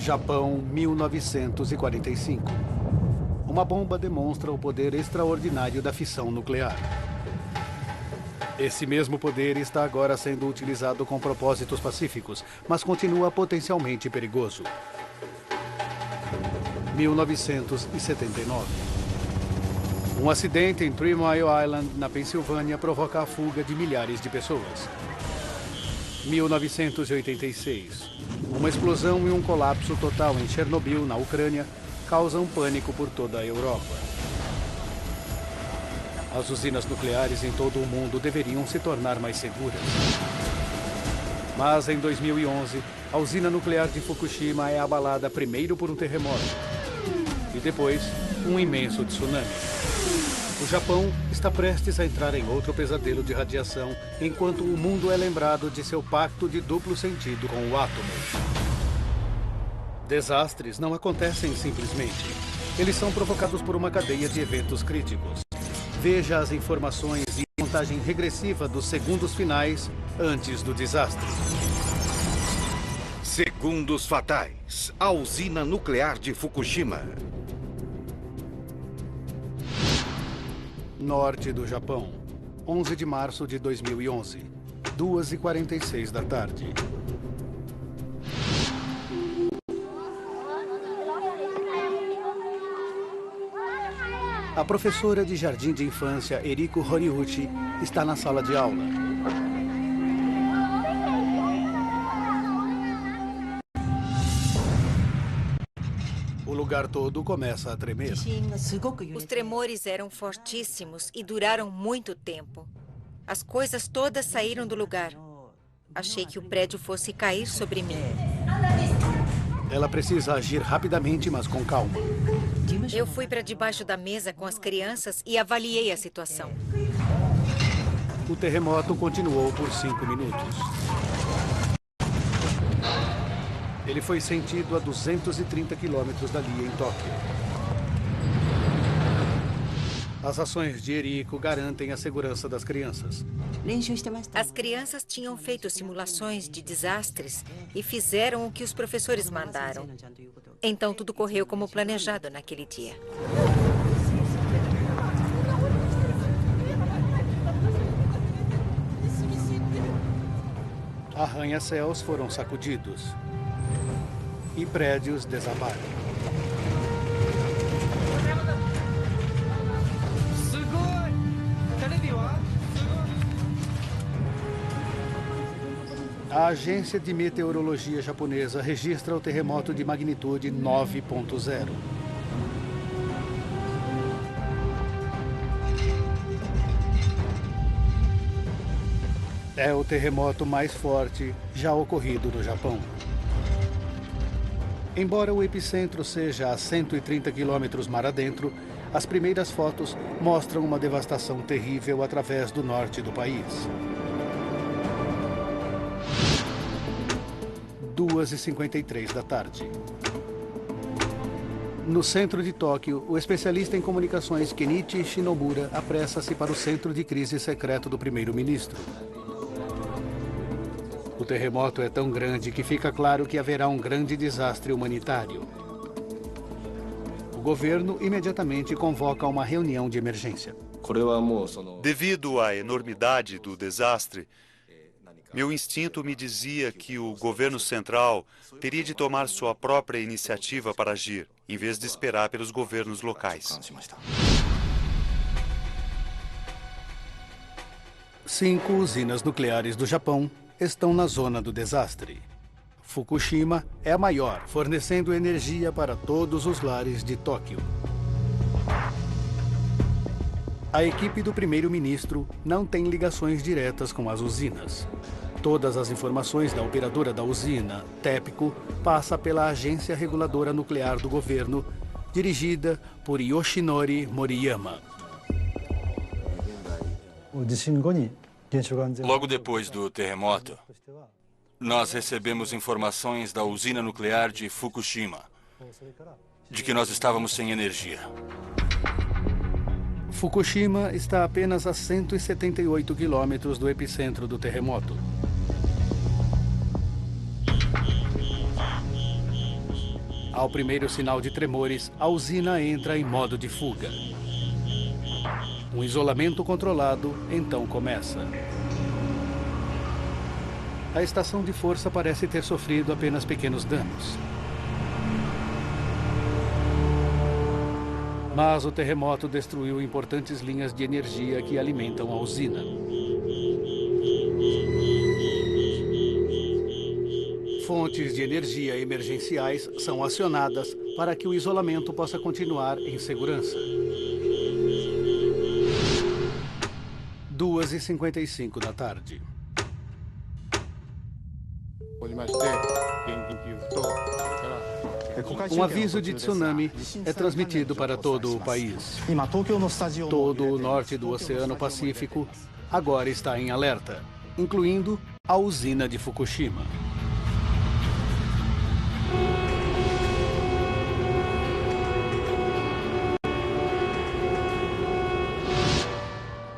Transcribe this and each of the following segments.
Japão, 1945. Uma bomba demonstra o poder extraordinário da fissão nuclear. Esse mesmo poder está agora sendo utilizado com propósitos pacíficos, mas continua potencialmente perigoso. 1979. Um acidente em 3 Mile Island, na Pensilvânia, provoca a fuga de milhares de pessoas. 1986. Uma explosão e um colapso total em Chernobyl, na Ucrânia, causam pânico por toda a Europa. As usinas nucleares em todo o mundo deveriam se tornar mais seguras. Mas em 2011, a usina nuclear de Fukushima é abalada primeiro por um terremoto e depois um imenso tsunami. O Japão está prestes a entrar em outro pesadelo de radiação, enquanto o mundo é lembrado de seu pacto de duplo sentido com o átomo. Desastres não acontecem simplesmente. Eles são provocados por uma cadeia de eventos críticos. Veja as informações e a contagem regressiva dos segundos finais antes do desastre. Segundos fatais. A usina nuclear de Fukushima. Norte do Japão, 11 de março de 2011, 2h46 da tarde. A professora de jardim de infância, Eriko Horiuchi, está na sala de aula. O lugar todo começa a tremer. Os tremores eram fortíssimos e duraram muito tempo. As coisas todas saíram do lugar. Achei que o prédio fosse cair sobre mim. Ela precisa agir rapidamente, mas com calma. Eu fui para debaixo da mesa com as crianças e avaliei a situação. O terremoto continuou por 5 minutos. Ele foi sentido a 230 quilômetros dali, em Tóquio. As ações de Eriko garantem a segurança das crianças. As crianças tinham feito simulações de desastres e fizeram o que os professores mandaram. Então tudo correu como planejado naquele dia. Arranha-céus foram sacudidos e prédios desabaram. A agência de meteorologia japonesa registra o terremoto de magnitude 9.0. É o terremoto mais forte já ocorrido no Japão. Embora o epicentro seja a 130 quilômetros mar adentro, as primeiras fotos mostram uma devastação terrível através do norte do país. 2h53 da tarde. No centro de Tóquio, o especialista em comunicações Kenichi Shinomura apressa-se para o centro de crise secreto do primeiro-ministro. O terremoto é tão grande que fica claro que haverá um grande desastre humanitário. O governo imediatamente convoca uma reunião de emergência. Devido à enormidade do desastre, meu instinto me dizia que o governo central teria de tomar sua própria iniciativa para agir, em vez de esperar pelos governos locais. 5 usinas nucleares do Japão estão na zona do desastre. Fukushima é a maior, fornecendo energia para todos os lares de Tóquio. A equipe do primeiro-ministro não tem ligações diretas com as usinas. Todas as informações da operadora da usina, TEPCO, passa pela Agência Reguladora Nuclear do Governo, dirigida por Yoshinori Moriyama. Logo depois do terremoto, nós recebemos informações da usina nuclear de Fukushima, de que nós estávamos sem energia. Fukushima está apenas a 178 quilômetros do epicentro do terremoto. Ao primeiro sinal de tremores, a usina entra em modo de fuga. Um isolamento controlado então começa. A estação de força parece ter sofrido apenas pequenos danos. Mas o terremoto destruiu importantes linhas de energia que alimentam a usina. Fontes de energia emergenciais são acionadas para que o isolamento possa continuar em segurança. 2h55 da tarde. Um aviso de tsunami é transmitido para todo o país. Todo o norte do Oceano Pacífico agora está em alerta, incluindo a usina de Fukushima.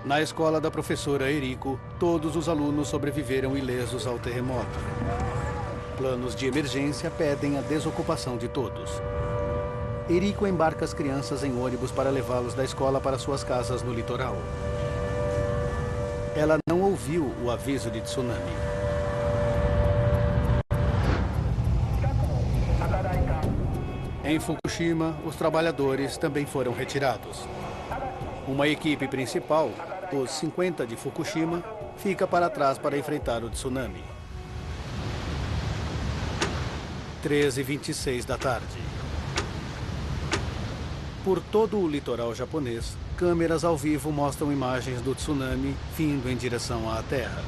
Na escola da professora Eriko, todos os alunos sobreviveram ilesos ao terremoto. Planos de emergência pedem a desocupação de todos. Eriko embarca as crianças em ônibus para levá-los da escola para suas casas no litoral. Ela não ouviu o aviso de tsunami. Em Fukushima, os trabalhadores também foram retirados. Uma equipe principal, os 50 de Fukushima, fica para trás para enfrentar o tsunami. 13h26 da tarde. Por todo o litoral japonês, câmeras ao vivo mostram imagens do tsunami vindo em direção à Terra.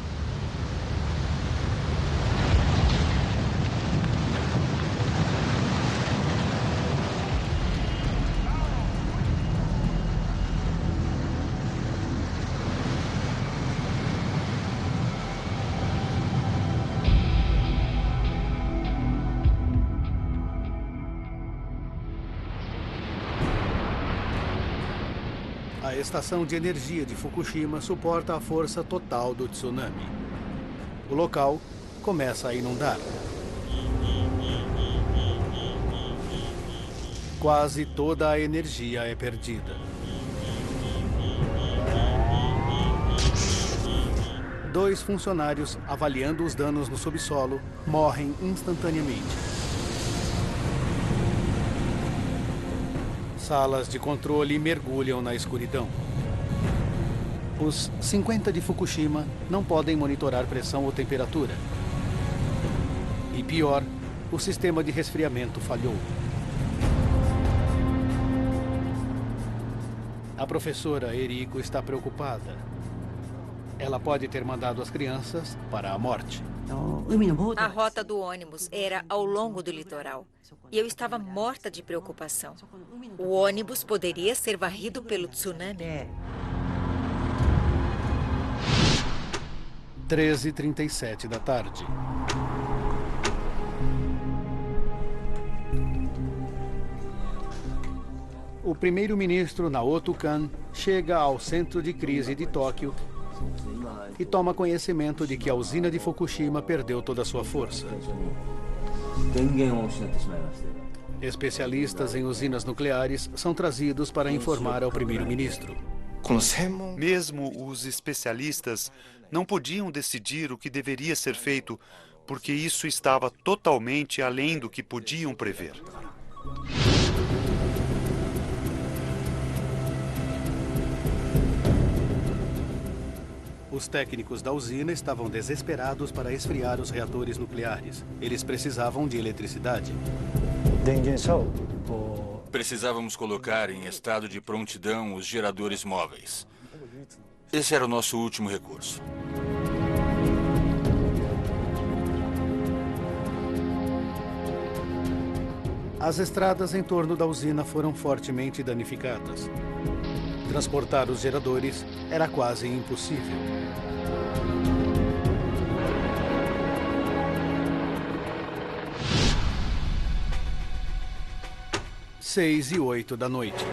A estação de energia de Fukushima suporta a força total do tsunami. O local começa a inundar. Quase toda a energia é perdida. Dois funcionários, avaliando os danos no subsolo, morrem instantaneamente. Salas de controle mergulham na escuridão. Os 50 de Fukushima não podem monitorar pressão ou temperatura. E pior, o sistema de resfriamento falhou. A professora Eriko está preocupada. Ela pode ter mandado as crianças para a morte. A rota do ônibus era ao longo do litoral. E eu estava morta de preocupação. O ônibus poderia ser varrido pelo tsunami. 13h37 da tarde. O primeiro-ministro Naoto Kan chega ao centro de crise de Tóquio e toma conhecimento de que a usina de Fukushima perdeu toda a sua força. Especialistas em usinas nucleares são trazidos para informar ao primeiro-ministro. Mesmo os especialistas não podiam decidir o que deveria ser feito, porque isso estava totalmente além do que podiam prever. Os técnicos da usina estavam desesperados para esfriar os reatores nucleares. Eles precisavam de eletricidade. Precisávamos colocar em estado de prontidão os geradores móveis. Esse era o nosso último recurso. As estradas em torno da usina foram fortemente danificadas. Transportar os geradores era quase impossível. Seis e 8 da noite.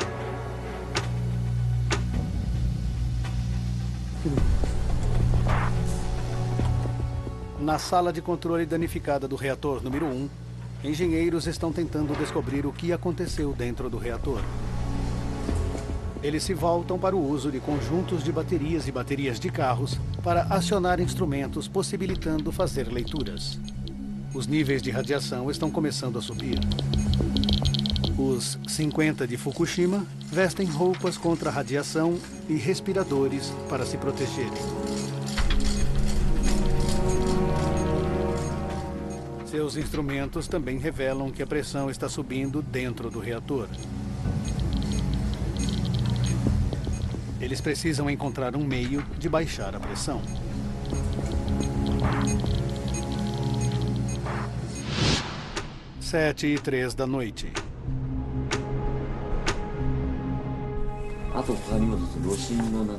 Na sala de controle danificada do reator número 1, Engenheiros estão tentando descobrir o que aconteceu dentro do reator. Eles se voltam para o uso de conjuntos de baterias e baterias de carros para acionar instrumentos, possibilitando fazer leituras. Os níveis de radiação estão começando a subir. Os 50 de Fukushima vestem roupas contra a radiação e respiradores para se protegerem. Seus instrumentos também revelam que a pressão está subindo dentro do reator. Eles precisam encontrar um meio de baixar a pressão. Sete e 3 da noite.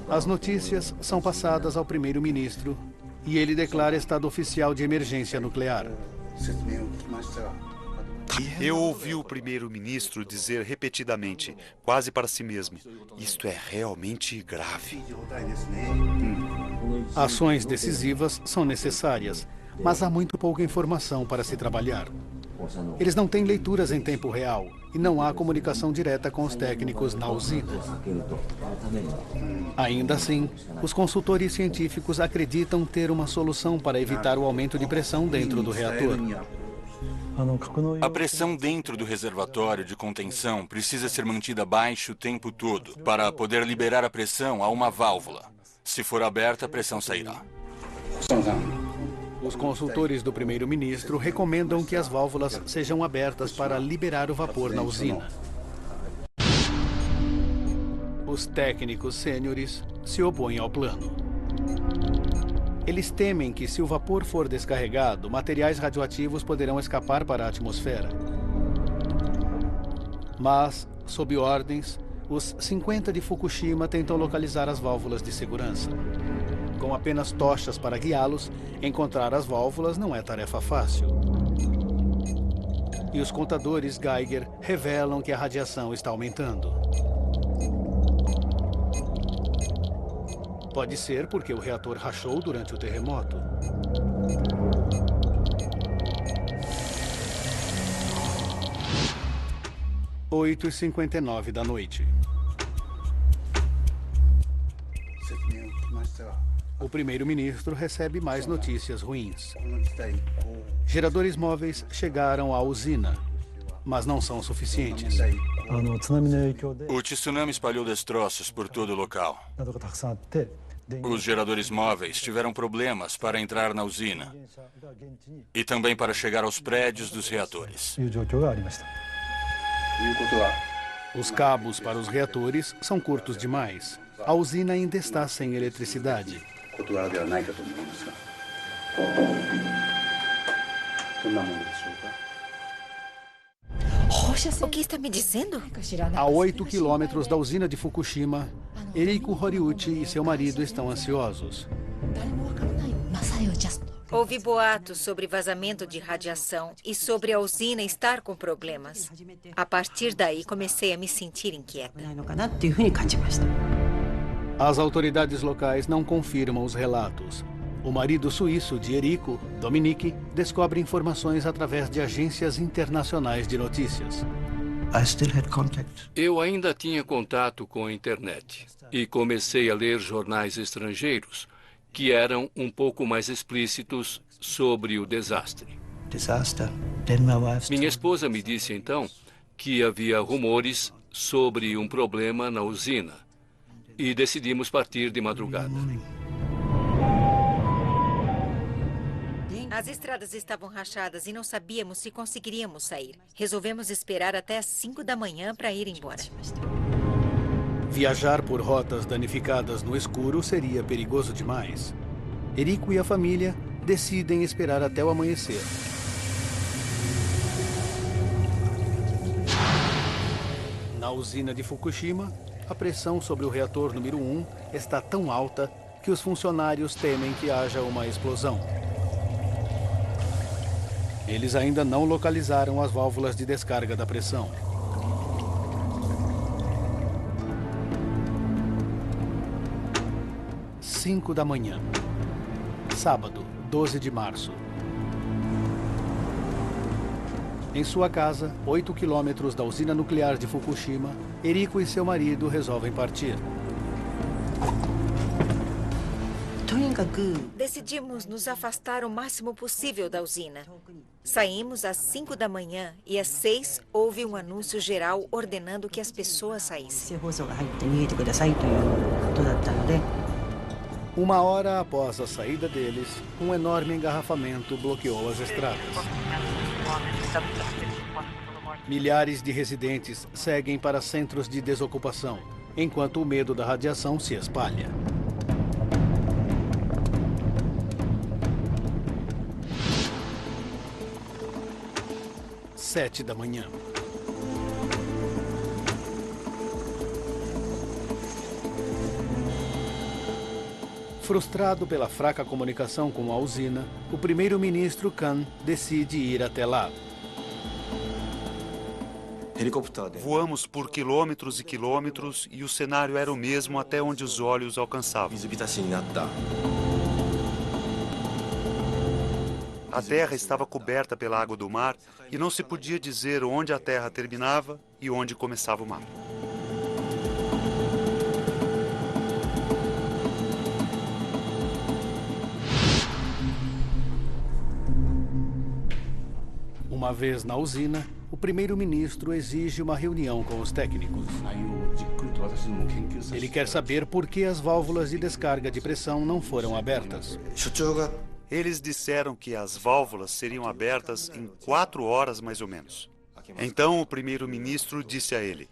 As notícias são passadas ao primeiro-ministro e ele declara estado oficial de emergência nuclear. Eu ouvi o primeiro-ministro dizer repetidamente, quase para si mesmo, isto é realmente grave. Ações decisivas são necessárias, mas há muito pouca informação para se trabalhar. Eles não têm leituras em tempo real e não há comunicação direta com os técnicos na usina. Ainda assim, os consultores científicos acreditam ter uma solução para evitar o aumento de pressão dentro do reator. A pressão dentro do reservatório de contenção precisa ser mantida baixa o tempo todo para poder liberar a pressão a uma válvula. Se for aberta, a pressão sairá. Os consultores do primeiro-ministro recomendam que as válvulas sejam abertas para liberar o vapor na usina. Os técnicos sêniores se opõem ao plano. Eles temem que, se o vapor for descarregado, materiais radioativos poderão escapar para a atmosfera. Mas, sob ordens, os 50 de Fukushima tentam localizar as válvulas de segurança. Com apenas tochas para guiá-los, encontrar as válvulas não é tarefa fácil. E os contadores Geiger revelam que a radiação está aumentando. Pode ser porque o reator rachou durante o terremoto. Oito e 59 da noite. O primeiro-ministro recebe mais notícias ruins. Geradores móveis chegaram à usina, mas não são suficientes. O tsunami espalhou destroços por todo o local. Os geradores móveis tiveram problemas para entrar na usina e também para chegar aos prédios dos reatores. Os cabos para os reatores são curtos demais. A usina ainda está sem eletricidade. O que está me dizendo? A 8 quilômetros da usina de Fukushima, Eriko Horiuchi e seu marido estão ansiosos. Houve boatos sobre vazamento de radiação e sobre a usina estar com problemas. A partir daí, comecei a me sentir inquieta. As autoridades locais não confirmam os relatos. O marido suíço de Eriko, Dominique, descobre informações através de agências internacionais de notícias. Eu ainda tinha contato com a internet e comecei a ler jornais estrangeiros que eram um pouco mais explícitos sobre o desastre. Minha esposa me disse então que havia rumores sobre um problema na usina e decidimos partir de madrugada. As estradas estavam rachadas e não sabíamos se conseguiríamos sair. Resolvemos esperar até às 5 da manhã para ir embora. Viajar por rotas danificadas no escuro seria perigoso demais. Eriko e a família decidem esperar até o amanhecer. Na usina de Fukushima, a pressão sobre o reator número 1 está tão alta que os funcionários temem que haja uma explosão. Eles ainda não localizaram as válvulas de descarga da pressão. Às 5 da manhã, sábado, 12 de março. Em sua casa, 8 quilômetros da usina nuclear de Fukushima, Eriko e seu marido resolvem partir. Decidimos nos afastar o máximo possível da usina. Saímos às 5 da manhã e às 6 houve um anúncio geral ordenando que as pessoas saíssem. 1 hora após a saída deles, um enorme engarrafamento bloqueou as estradas. Milhares de residentes seguem para centros de desocupação, enquanto o medo da radiação se espalha. Sete da manhã. Frustrado pela fraca comunicação com a usina, o primeiro-ministro Kan decide ir até lá. Voamos por quilômetros e quilômetros e o cenário era o mesmo até onde os olhos alcançavam. A terra estava coberta pela água do mar e não se podia dizer onde a terra terminava e onde começava o mar. Uma vez na usina, o primeiro-ministro exige uma reunião com os técnicos. Ele quer saber por que as válvulas de descarga de pressão não foram abertas. Eles disseram que as válvulas seriam abertas em 4 horas mais ou menos. Então o primeiro-ministro disse a ele: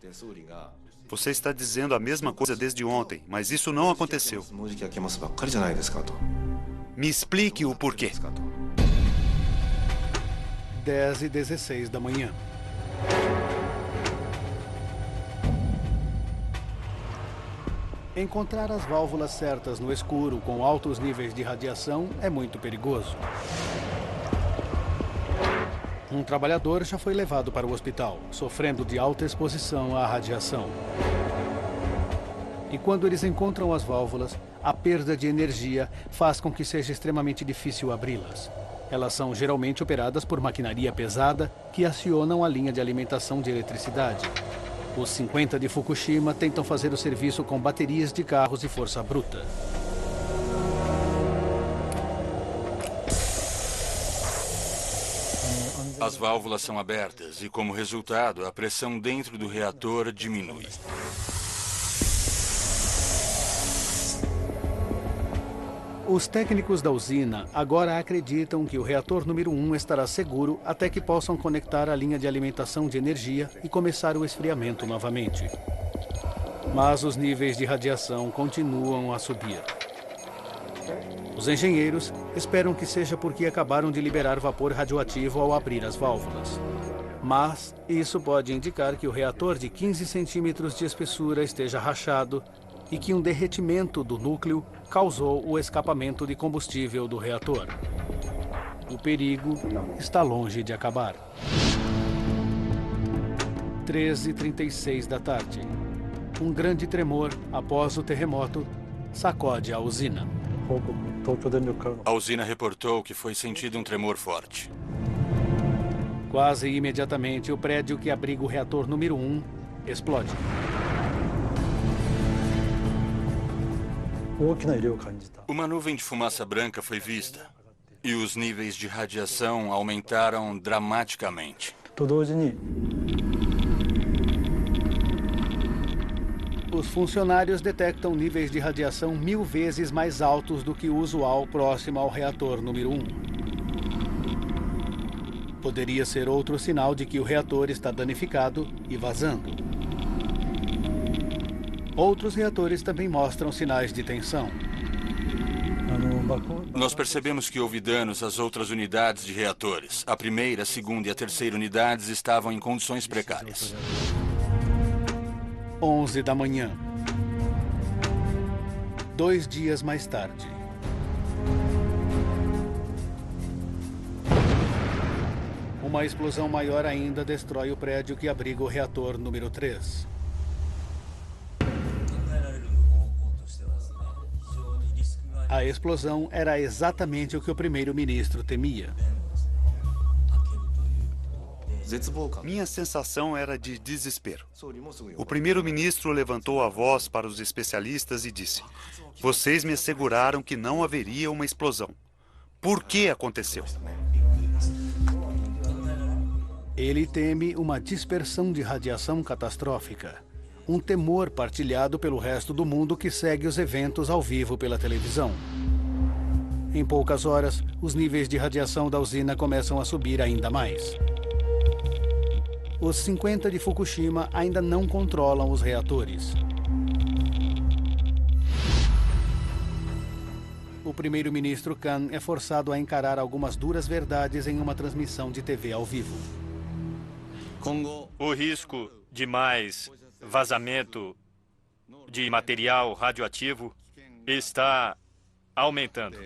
"Você está dizendo a mesma coisa desde ontem, mas isso não aconteceu. Me explique o porquê." 10h16 da manhã. Encontrar as válvulas certas no escuro com altos níveis de radiação é muito perigoso. Um trabalhador já foi levado para o hospital, sofrendo de alta exposição à radiação. E quando eles encontram as válvulas, a perda de energia faz com que seja extremamente difícil abri-las. Elas são geralmente operadas por maquinaria pesada que acionam a linha de alimentação de eletricidade. Os 50 de Fukushima tentam fazer o serviço com baterias de carros e força bruta. As válvulas são abertas e, como resultado, a pressão dentro do reator diminui. Os técnicos da usina agora acreditam que o reator número 1 estará seguro até que possam conectar a linha de alimentação de energia e começar o esfriamento novamente. Mas os níveis de radiação continuam a subir. Os engenheiros esperam que seja porque acabaram de liberar vapor radioativo ao abrir as válvulas. Mas isso pode indicar que o reator de 15 centímetros de espessura esteja rachado e que um derretimento do núcleo causou o escapamento de combustível do reator. O perigo está longe de acabar. 13h36 da tarde. Um grande tremor após o terremoto sacode a usina. A usina reportou que foi sentido um tremor forte. Quase imediatamente, o prédio que abriga o reator número 1 explode. Uma nuvem de fumaça branca foi vista e os níveis de radiação aumentaram dramaticamente. Os funcionários detectam níveis de radiação 1000 vezes mais altos do que o usual próximo ao reator número 1. Poderia ser outro sinal de que o reator está danificado e vazando. Outros reatores também mostram sinais de tensão. Nós percebemos que houve danos às outras unidades de reatores. A primeira, a segunda e a terceira unidades estavam em condições precárias. 11 da manhã. 2 dias mais tarde. Uma explosão maior ainda destrói o prédio que abriga o reator número 3. A explosão era exatamente o que o primeiro-ministro temia. Minha sensação era de desespero. O primeiro-ministro levantou a voz para os especialistas e disse: "Vocês me asseguraram que não haveria uma explosão. Por que aconteceu?" Ele teme uma dispersão de radiação catastrófica. Um temor partilhado pelo resto do mundo que segue os eventos ao vivo pela televisão. Em poucas horas, os níveis de radiação da usina começam a subir ainda mais. Os 50 de Fukushima ainda não controlam os reatores. O primeiro-ministro Kan é forçado a encarar algumas duras verdades em uma transmissão de TV ao vivo. O risco de mais vazamento de material radioativo está aumentando.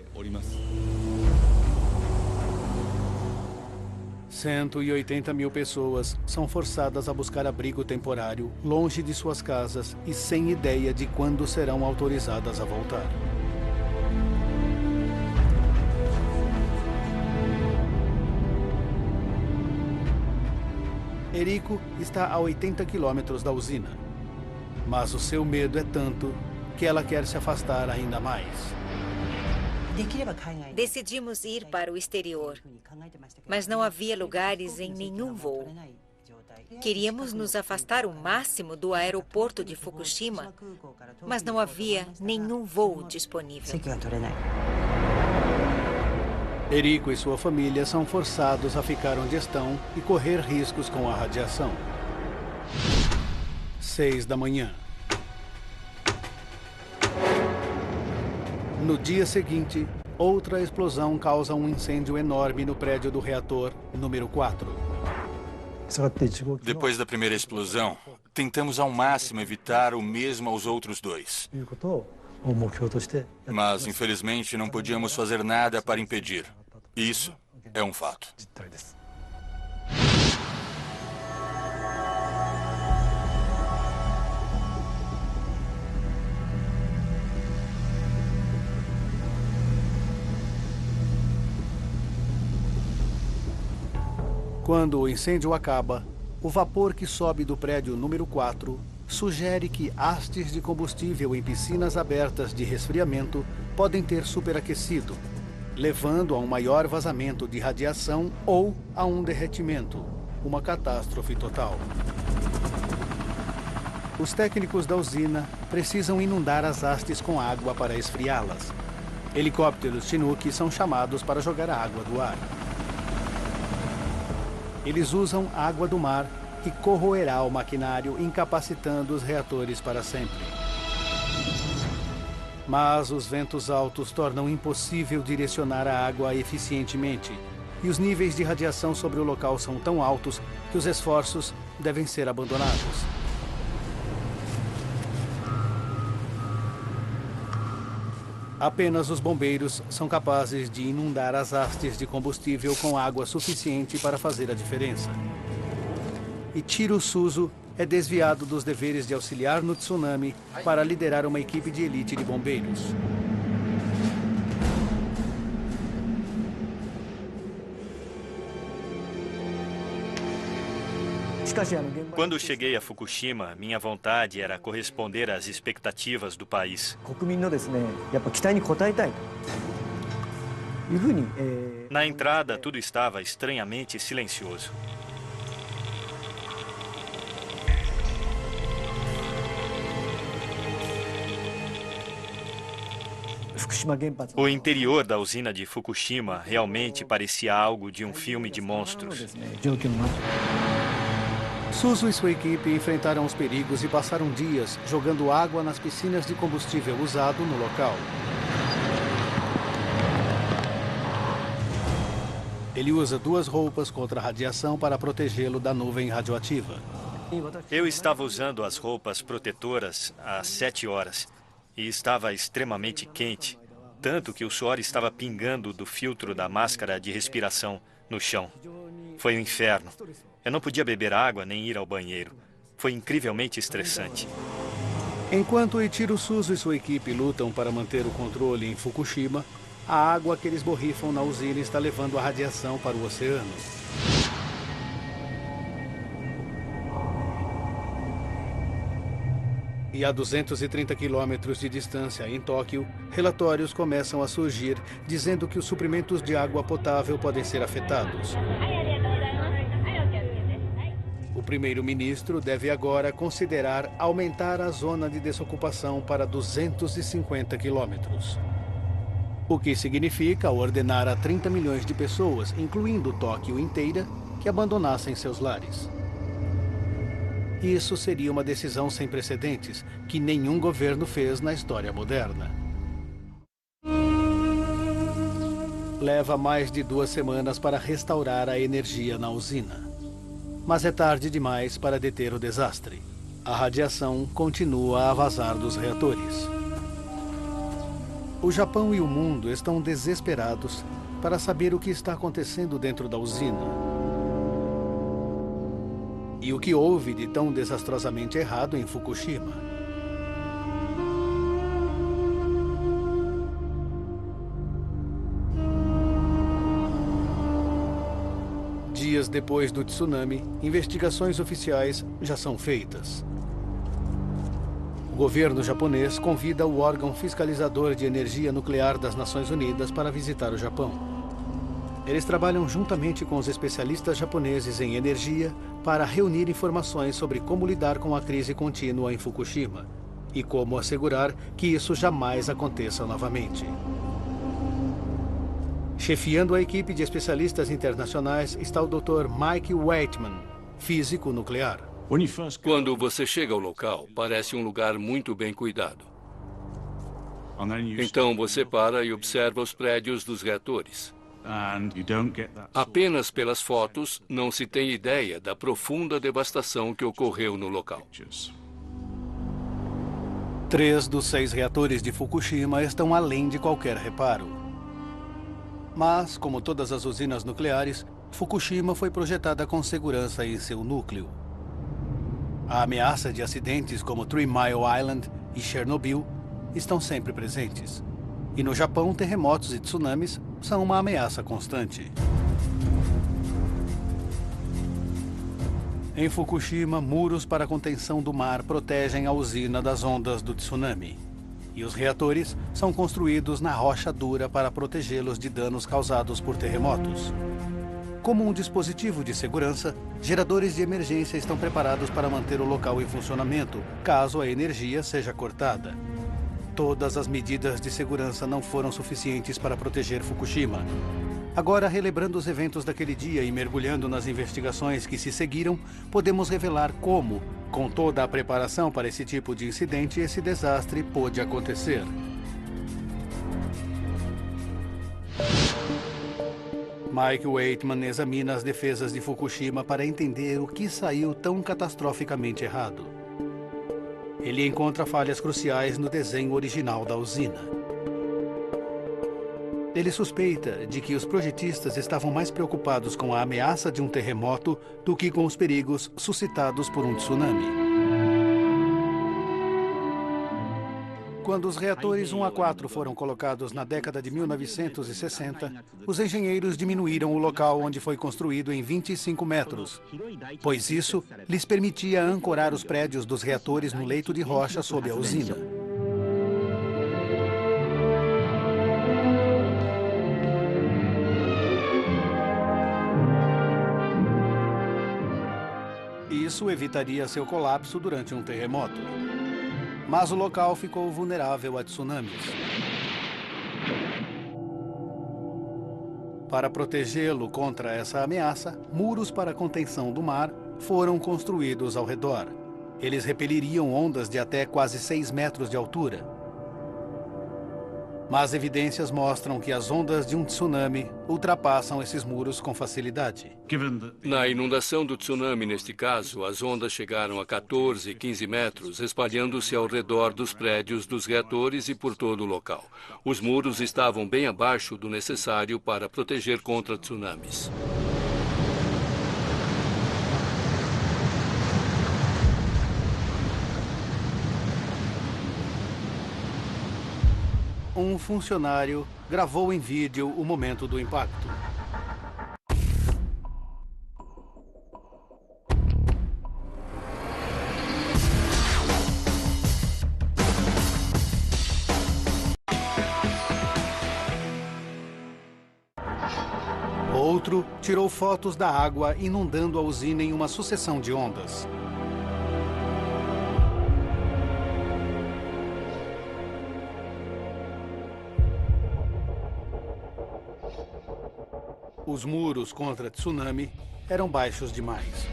180 mil pessoas são forçadas a buscar abrigo temporário, longe de suas casas e sem ideia de quando serão autorizadas a voltar. Eriko está a 80 quilômetros da usina, mas o seu medo é tanto que ela quer se afastar ainda mais. Decidimos ir para o exterior, mas não havia lugares em nenhum voo. Queríamos nos afastar o máximo do aeroporto de Fukushima, mas não havia nenhum voo disponível. Eriko e sua família são forçados a ficar onde estão e correr riscos com a radiação. 6 da manhã. No dia seguinte, outra explosão causa um incêndio enorme no prédio do reator número 4. Depois da primeira explosão, tentamos ao máximo evitar o mesmo aos outros dois. Mas, infelizmente, não podíamos fazer nada para impedir. Isso é um fato. Quando o incêndio acaba, o vapor que sobe do prédio número 4 sugere que hastes de combustível em piscinas abertas de resfriamento podem ter superaquecido, levando a um maior vazamento de radiação ou a um derretimento, uma catástrofe total. Os técnicos da usina precisam inundar as hastes com água para esfriá-las. Helicópteros Chinook são chamados para jogar a água do ar. Eles usam água do mar que corroerá o maquinário, incapacitando os reatores para sempre. Mas os ventos altos tornam impossível direcionar a água eficientemente, e os níveis de radiação sobre o local são tão altos que os esforços devem ser abandonados. Apenas os bombeiros são capazes de inundar as hastes de combustível com água suficiente para fazer a diferença. Ichiro Suzu é desviado dos deveres de auxiliar no tsunami para liderar uma equipe de elite de bombeiros. Quando cheguei a Fukushima, minha vontade era corresponder às expectativas do país. Na entrada, tudo estava estranhamente silencioso. O interior da usina de Fukushima realmente parecia algo de um filme de monstros. Suzu e sua equipe enfrentaram os perigos e passaram dias jogando água nas piscinas de combustível usado no local. Ele usa 2 roupas contra a radiação para protegê-lo da nuvem radioativa. Eu estava usando as roupas protetoras às 7 horas e estava extremamente quente, tanto que o suor estava pingando do filtro da máscara de respiração no chão. Foi um inferno. Eu não podia beber água nem ir ao banheiro. Foi incrivelmente estressante. Enquanto Ichiro Suzu e sua equipe lutam para manter o controle em Fukushima, a água que eles borrifam na usina está levando a radiação para o oceano. E a 230 quilômetros de distância, em Tóquio, relatórios começam a surgir dizendo que os suprimentos de água potável podem ser afetados. O primeiro-ministro deve agora considerar aumentar a zona de desocupação para 250 quilômetros. O que significa ordenar a 30 milhões de pessoas, incluindo Tóquio inteira, que abandonassem seus lares. Isso seria uma decisão sem precedentes, que nenhum governo fez na história moderna. Leva mais de 2 semanas para restaurar a energia na usina. Mas é tarde demais para deter o desastre. A radiação continua a vazar dos reatores. O Japão e o mundo estão desesperados para saber o que está acontecendo dentro da usina. E o que houve de tão desastrosamente errado em Fukushima. Dias depois do tsunami, investigações oficiais já são feitas. O governo japonês convida o órgão fiscalizador de energia nuclear das Nações Unidas para visitar o Japão. Eles trabalham juntamente com os especialistas japoneses em energia para reunir informações sobre como lidar com a crise contínua em Fukushima e como assegurar que isso jamais aconteça novamente. Chefiando a equipe de especialistas internacionais está o Dr. Mike Waitman, físico nuclear. Quando você chega ao local, parece um lugar muito bem cuidado. Então você para e observa os prédios dos reatores. Apenas pelas fotos, não se tem ideia da profunda devastação que ocorreu no local. 3 dos 6 reatores de Fukushima estão além de qualquer reparo. Mas, como todas as usinas nucleares, Fukushima foi projetada com segurança em seu núcleo. A ameaça de acidentes como 3 Mile Island e Chernobyl estão sempre presentes. E no Japão, terremotos e tsunamis são uma ameaça constante. Em Fukushima, muros para contenção do mar protegem a usina das ondas do tsunami. E os reatores são construídos na rocha dura para protegê-los de danos causados por terremotos. Como um dispositivo de segurança, geradores de emergência estão preparados para manter o local em funcionamento, caso a energia seja cortada. Todas as medidas de segurança não foram suficientes para proteger Fukushima. Agora, relembrando os eventos daquele dia e mergulhando nas investigações que se seguiram, podemos revelar como, com toda a preparação para esse tipo de incidente, esse desastre pôde acontecer. Mike Waitman examina as defesas de Fukushima para entender o que saiu tão catastroficamente errado. Ele encontra falhas cruciais no desenho original da usina. Ele suspeita de que os projetistas estavam mais preocupados com a ameaça de um terremoto do que com os perigos suscitados por um tsunami. Quando os reatores 1 a 4 foram colocados na década de 1960, os engenheiros diminuíram o local onde foi construído em 25 metros, pois isso lhes permitia ancorar os prédios dos reatores no leito de rocha sob a usina. Isso evitaria seu colapso durante um terremoto. Mas o local ficou vulnerável a tsunamis. Para protegê-lo contra essa ameaça, muros para contenção do mar foram construídos ao redor. Eles repeliriam ondas de até quase 6 metros de altura. Mas evidências mostram que as ondas de um tsunami ultrapassam esses muros com facilidade. Na inundação do tsunami, neste caso, as ondas chegaram a 14 e 15 metros, espalhando-se ao redor dos prédios dos reatores e por todo o local. Os muros estavam bem abaixo do necessário para proteger contra tsunamis. Um funcionário gravou em vídeo o momento do impacto. outro tirou fotos da água inundando a usina em uma sucessão de ondas. Os muros contra tsunami eram baixos demais.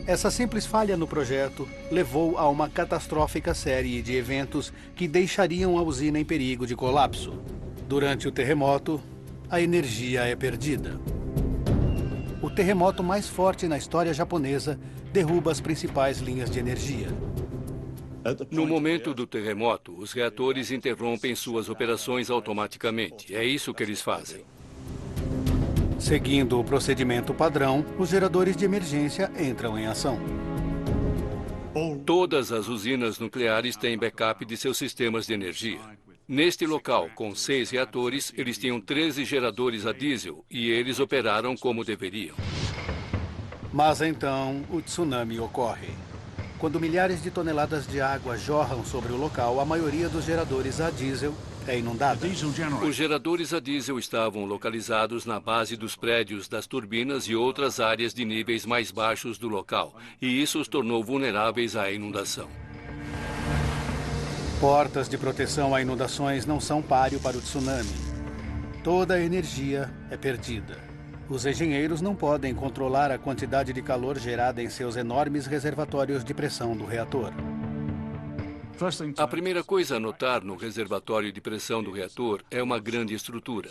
Essa simples falha no projeto levou a uma catastrófica série de eventos que deixariam a usina em perigo de colapso. Durante o terremoto, a energia é perdida. O terremoto mais forte na história japonesa derruba as principais linhas de energia. No momento do terremoto, os reatores interrompem suas operações automaticamente. É isso que eles fazem. Seguindo o procedimento padrão, os geradores de emergência entram em ação. Todas as usinas nucleares têm backup de seus sistemas de energia. Neste local, com 6 reatores, eles tinham 13 geradores a diesel e eles operaram como deveriam. Mas então, o tsunami ocorre. Quando milhares de toneladas de água jorram sobre o local, a maioria dos geradores a diesel é inundada. Os geradores a diesel estavam localizados na base dos prédios das turbinas e outras áreas de níveis mais baixos do local, e isso os tornou vulneráveis à inundação. Portas de proteção a inundações não são páreo para o tsunami. Toda a energia é perdida. Os engenheiros não podem controlar a quantidade de calor gerada em seus enormes reservatórios de pressão do reator. A primeira coisa a notar no reservatório de pressão do reator é uma grande estrutura.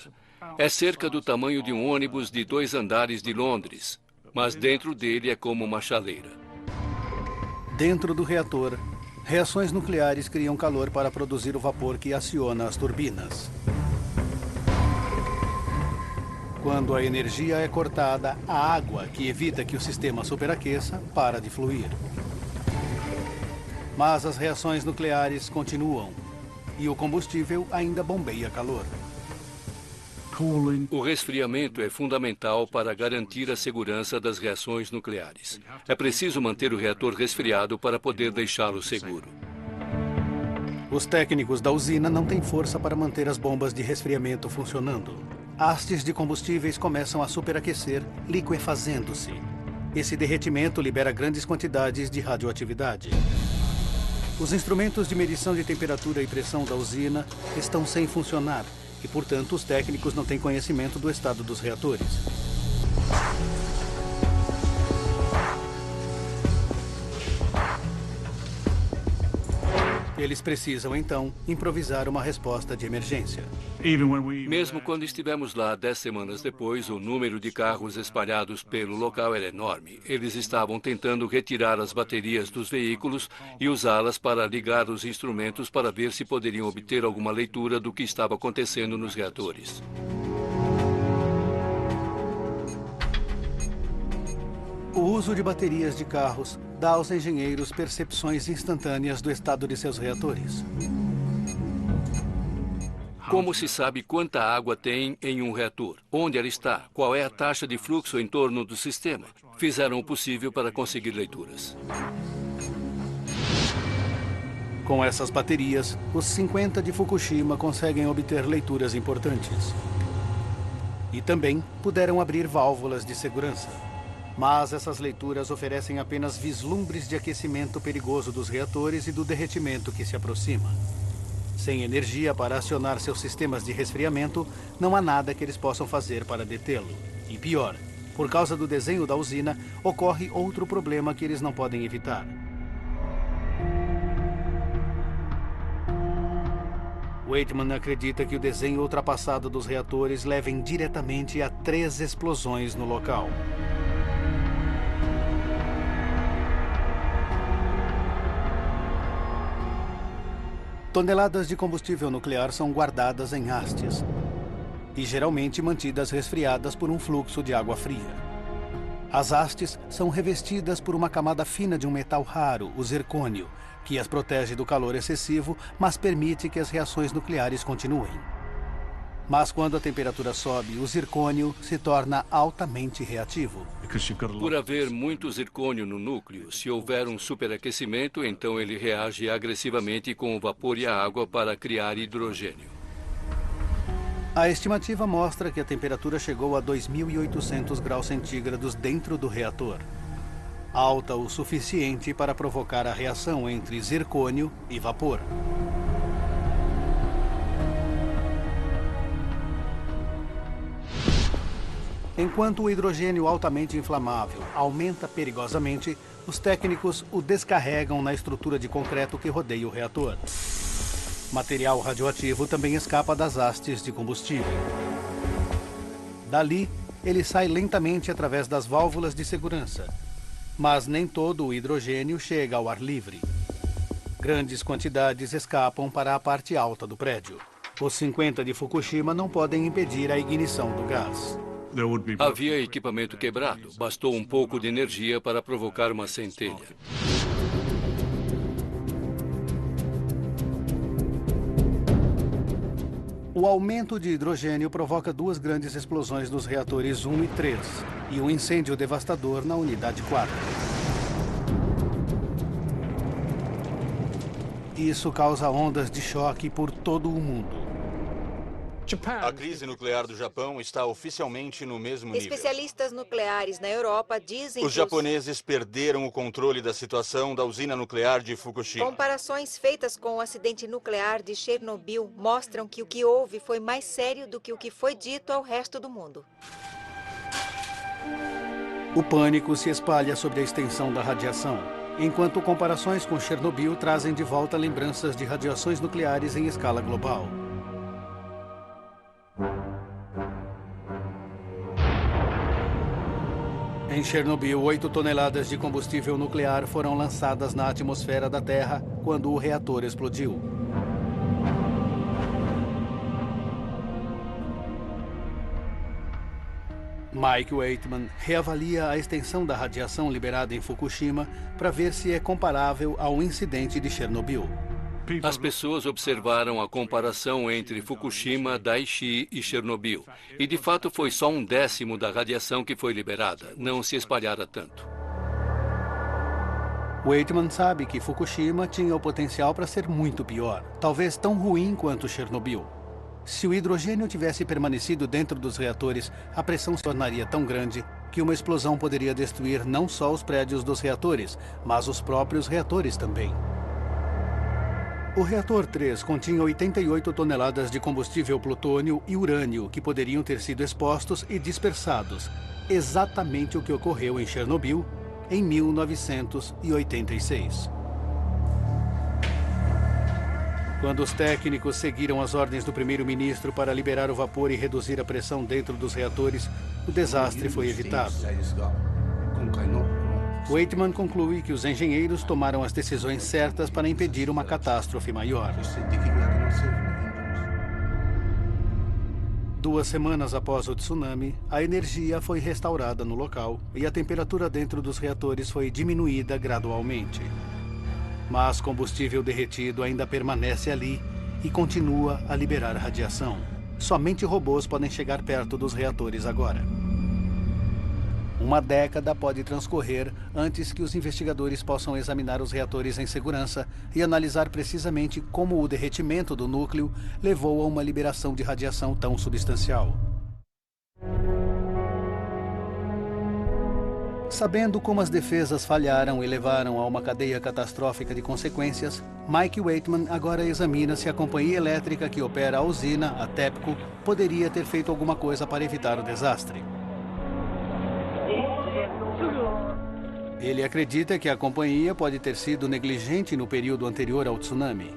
É cerca do tamanho de um ônibus de 2 andares de Londres, mas dentro dele é como uma chaleira. Dentro do reator, reações nucleares criam calor para produzir o vapor que aciona as turbinas. Quando a energia é cortada, a água, que evita que o sistema superaqueça, para de fluir. Mas as reações nucleares continuam e o combustível ainda bombeia calor. O resfriamento é fundamental para garantir a segurança das reações nucleares. É preciso manter o reator resfriado para poder deixá-lo seguro. Os técnicos da usina não têm força para manter as bombas de resfriamento funcionando. Hastes de combustíveis começam a superaquecer, liquefazendo-se. Esse derretimento libera grandes quantidades de radioatividade. Os instrumentos de medição de temperatura e pressão da usina estão sem funcionar e, portanto, os técnicos não têm conhecimento do estado dos reatores. Eles precisam, então, improvisar uma resposta de emergência. Mesmo quando estivemos lá 10 semanas depois, o número de carros espalhados pelo local era enorme. Eles estavam tentando retirar as baterias dos veículos e usá-las para ligar os instrumentos para ver se poderiam obter alguma leitura do que estava acontecendo nos reatores. O uso de baterias de carros dá aos engenheiros percepções instantâneas do estado de seus reatores. Como se sabe quanta água tem em um reator? Onde ela está? Qual é a taxa de fluxo em torno do sistema? Fizeram o possível para conseguir leituras. Com essas baterias, os 50 de Fukushima conseguem obter leituras importantes. E também puderam abrir válvulas de segurança. Mas essas leituras oferecem apenas vislumbres de aquecimento perigoso dos reatores e do derretimento que se aproxima. Sem energia para acionar seus sistemas de resfriamento, não há nada que eles possam fazer para detê-lo. E pior, por causa do desenho da usina, ocorre outro problema que eles não podem evitar. Waitman acredita que o desenho ultrapassado dos reatores levem diretamente a 3 explosões no local. Toneladas de combustível nuclear são guardadas em hastes e geralmente mantidas resfriadas por um fluxo de água fria. As hastes são revestidas por uma camada fina de um metal raro, o zircônio, que as protege do calor excessivo, mas permite que as reações nucleares continuem. Mas quando a temperatura sobe, o zircônio se torna altamente reativo. Por haver muito zircônio no núcleo, se houver um superaquecimento, então ele reage agressivamente com o vapor e a água para criar hidrogênio. A estimativa mostra que a temperatura chegou a 2.800 graus centígrados dentro do reator. Alta o suficiente para provocar a reação entre zircônio e vapor. Enquanto o hidrogênio altamente inflamável aumenta perigosamente, os técnicos o descarregam na estrutura de concreto que rodeia o reator. Material radioativo também escapa das hastes de combustível. Dali, ele sai lentamente através das válvulas de segurança. Mas nem todo o hidrogênio chega ao ar livre. Grandes quantidades escapam para a parte alta do prédio. Os 50 de Fukushima não podem impedir a ignição do gás. Havia equipamento quebrado. Bastou um pouco de energia para provocar uma centelha. O aumento de hidrogênio provoca duas grandes explosões nos reatores 1 e 3 e um incêndio devastador na unidade 4. Isso causa ondas de choque por todo o mundo. A crise nuclear do Japão está oficialmente no mesmo nível. Especialistas nucleares na Europa dizem Os que japoneses perderam o controle da situação da usina nuclear de Fukushima. comparações feitas com o acidente nuclear de Chernobyl mostram que o que houve foi mais sério do que o que foi dito ao resto do mundo. O pânico se espalha sobre a extensão da radiação, enquanto comparações com Chernobyl trazem de volta lembranças de radiações nucleares em escala global. Em Chernobyl, 8 toneladas de combustível nuclear foram lançadas na atmosfera da Terra quando o reator explodiu. Mike Waitman reavalia a extensão da radiação liberada em Fukushima para ver se é comparável ao incidente de Chernobyl. As pessoas observaram a comparação entre Fukushima, Daiichi e Chernobyl. E, de fato, foi só 1/10 da radiação que foi liberada. Não se espalhara tanto. Waitman sabe que Fukushima tinha o potencial para ser muito pior, talvez tão ruim quanto Chernobyl. Se o hidrogênio tivesse permanecido dentro dos reatores, a pressão se tornaria tão grande que uma explosão poderia destruir não só os prédios dos reatores, mas os próprios reatores também. O reator 3 continha 88 toneladas de combustível plutônio e urânio que poderiam ter sido expostos e dispersados, exatamente o que ocorreu em Chernobyl em 1986. Quando os técnicos seguiram as ordens do primeiro-ministro para liberar o vapor e reduzir a pressão dentro dos reatores, o desastre foi evitado. Waitman conclui que os engenheiros tomaram as decisões certas para impedir uma catástrofe maior. 2 semanas após o tsunami, a energia foi restaurada no local e a temperatura dentro dos reatores foi diminuída gradualmente. Mas combustível derretido ainda permanece ali e continua a liberar radiação. Somente robôs podem chegar perto dos reatores agora. 1 década pode transcorrer antes que os investigadores possam examinar os reatores em segurança e analisar precisamente como o derretimento do núcleo levou a uma liberação de radiação tão substancial. Sabendo como as defesas falharam e levaram a uma cadeia catastrófica de consequências, Mike Waitman agora examina se a companhia elétrica que opera a usina, a TEPCO, poderia ter feito alguma coisa para evitar o desastre. Ele acredita que a companhia pode ter sido negligente no período anterior ao tsunami.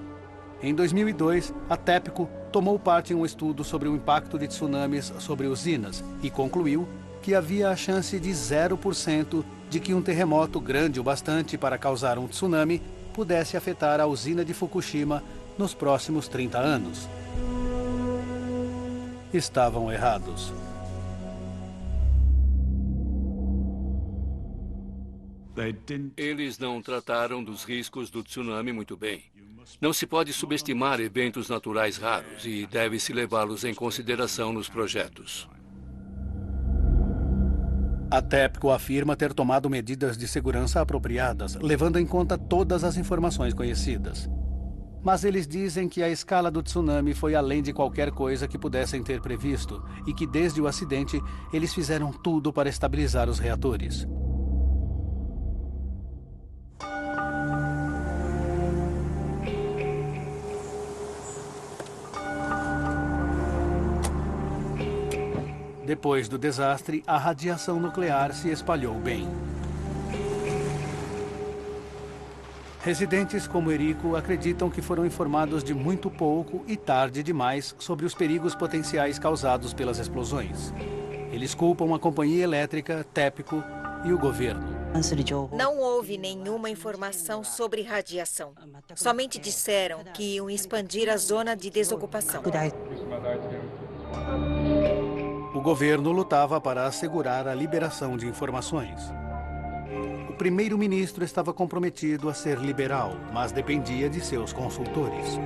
Em 2002, a TEPCO tomou parte em um estudo sobre o impacto de tsunamis sobre usinas e concluiu que havia a chance de 0% de que um terremoto grande o bastante para causar um tsunami pudesse afetar a usina de Fukushima nos próximos 30 anos. Estavam errados. Eles não trataram dos riscos do tsunami muito bem. Não se pode subestimar eventos naturais raros e deve-se levá-los em consideração nos projetos. A TEPCO afirma ter tomado medidas de segurança apropriadas, levando em conta todas as informações conhecidas. Mas eles dizem que a escala do tsunami foi além de qualquer coisa que pudessem ter previsto e que desde o acidente eles fizeram tudo para estabilizar os reatores. Depois do desastre, a radiação nuclear se espalhou bem. Residentes como Eriko acreditam que foram informados de muito pouco e tarde demais sobre os perigos potenciais causados pelas explosões. Eles culpam a companhia elétrica, TEPCO e o governo. Não houve nenhuma informação sobre radiação. Somente disseram que iam expandir a zona de desocupação. O governo lutava para assegurar a liberação de informações. O primeiro-ministro estava comprometido a ser liberal, mas dependia de seus consultores.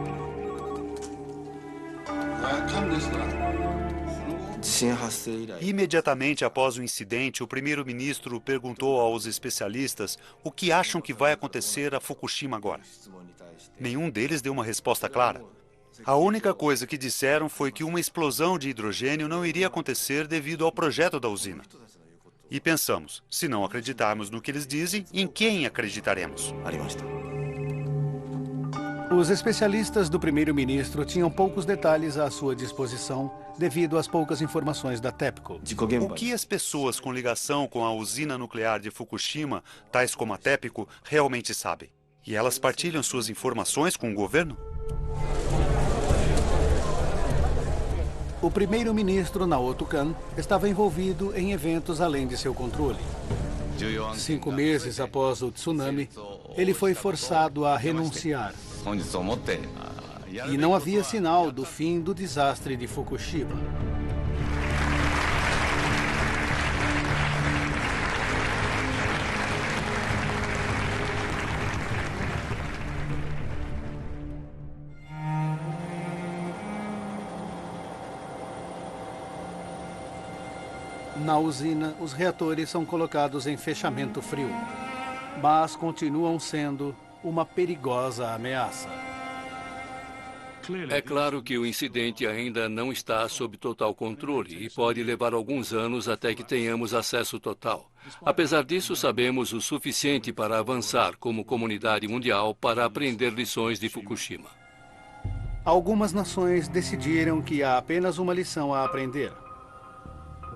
Imediatamente após o incidente, o primeiro-ministro perguntou aos especialistas o que acham que vai acontecer a Fukushima agora. Nenhum deles deu uma resposta clara. A única coisa que disseram foi que uma explosão de hidrogênio não iria acontecer devido ao projeto da usina. E pensamos, se não acreditarmos no que eles dizem, em quem acreditaremos? Os especialistas do primeiro-ministro tinham poucos detalhes à sua disposição devido às poucas informações da TEPCO. O que as pessoas com ligação com a usina nuclear de Fukushima, tais como a TEPCO, realmente sabem? E elas partilham suas informações com o governo? O primeiro-ministro Naoto Kan estava envolvido em eventos além de seu controle. 5 meses após o tsunami, ele foi forçado a renunciar. E não havia sinal do fim do desastre de Fukushima. Na usina, os reatores são colocados em fechamento frio, mas continuam sendo uma perigosa ameaça. É claro que o incidente ainda não está sob total controle e pode levar alguns anos até que tenhamos acesso total. Apesar disso, sabemos o suficiente para avançar como comunidade mundial para aprender lições de Fukushima. Algumas nações decidiram que há apenas uma lição a aprender.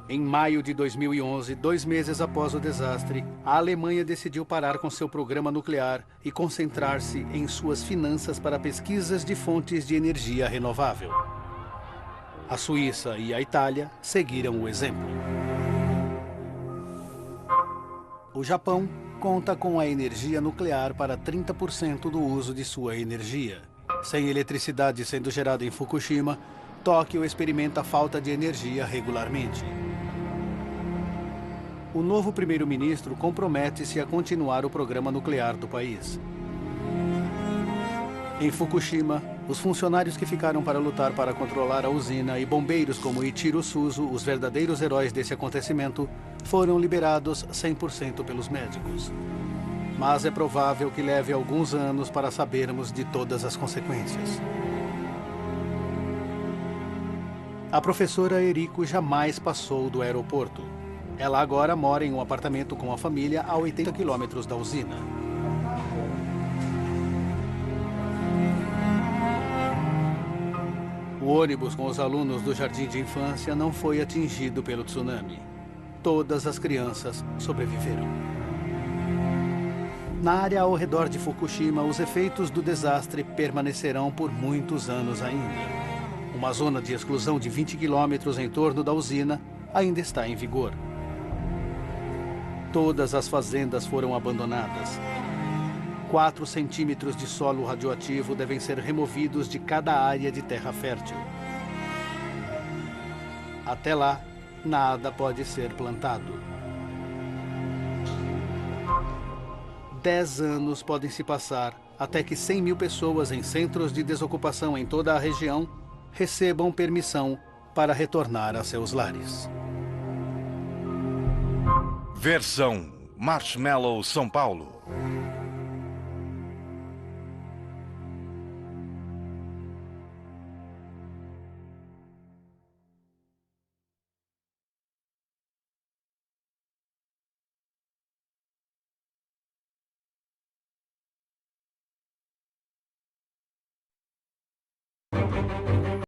Em maio de 2011, 2 meses após o desastre, a Alemanha decidiu parar com seu programa nuclear e concentrar-se em suas finanças para pesquisas de fontes de energia renovável. A Suíça e a Itália seguiram o exemplo. O Japão conta com a energia nuclear para 30% do uso de sua energia. Sem eletricidade sendo gerada em Fukushima, Tóquio experimenta falta de energia regularmente. O novo primeiro-ministro compromete-se a continuar o programa nuclear do país. Em Fukushima, os funcionários que ficaram para lutar para controlar a usina e bombeiros como Ichiro Suzu, os verdadeiros heróis desse acontecimento, foram liberados 100% pelos médicos. Mas é provável que leve alguns anos para sabermos de todas as consequências. A professora Eriko jamais passou do aeroporto. Ela agora mora em um apartamento com a família a 80 quilômetros da usina. O ônibus com os alunos do jardim de infância não foi atingido pelo tsunami. Todas as crianças sobreviveram. Na área ao redor de Fukushima, os efeitos do desastre permanecerão por muitos anos ainda. Uma zona de exclusão de 20 quilômetros em torno da usina ainda está em vigor. Todas as fazendas foram abandonadas. 4 centímetros de solo radioativo devem ser removidos de cada área de terra fértil. Até lá, nada pode ser plantado. 10 anos podem se passar até que 100 mil pessoas em centros de desocupação em toda a região recebam permissão para retornar a seus lares. Versão Marshmallow São Paulo.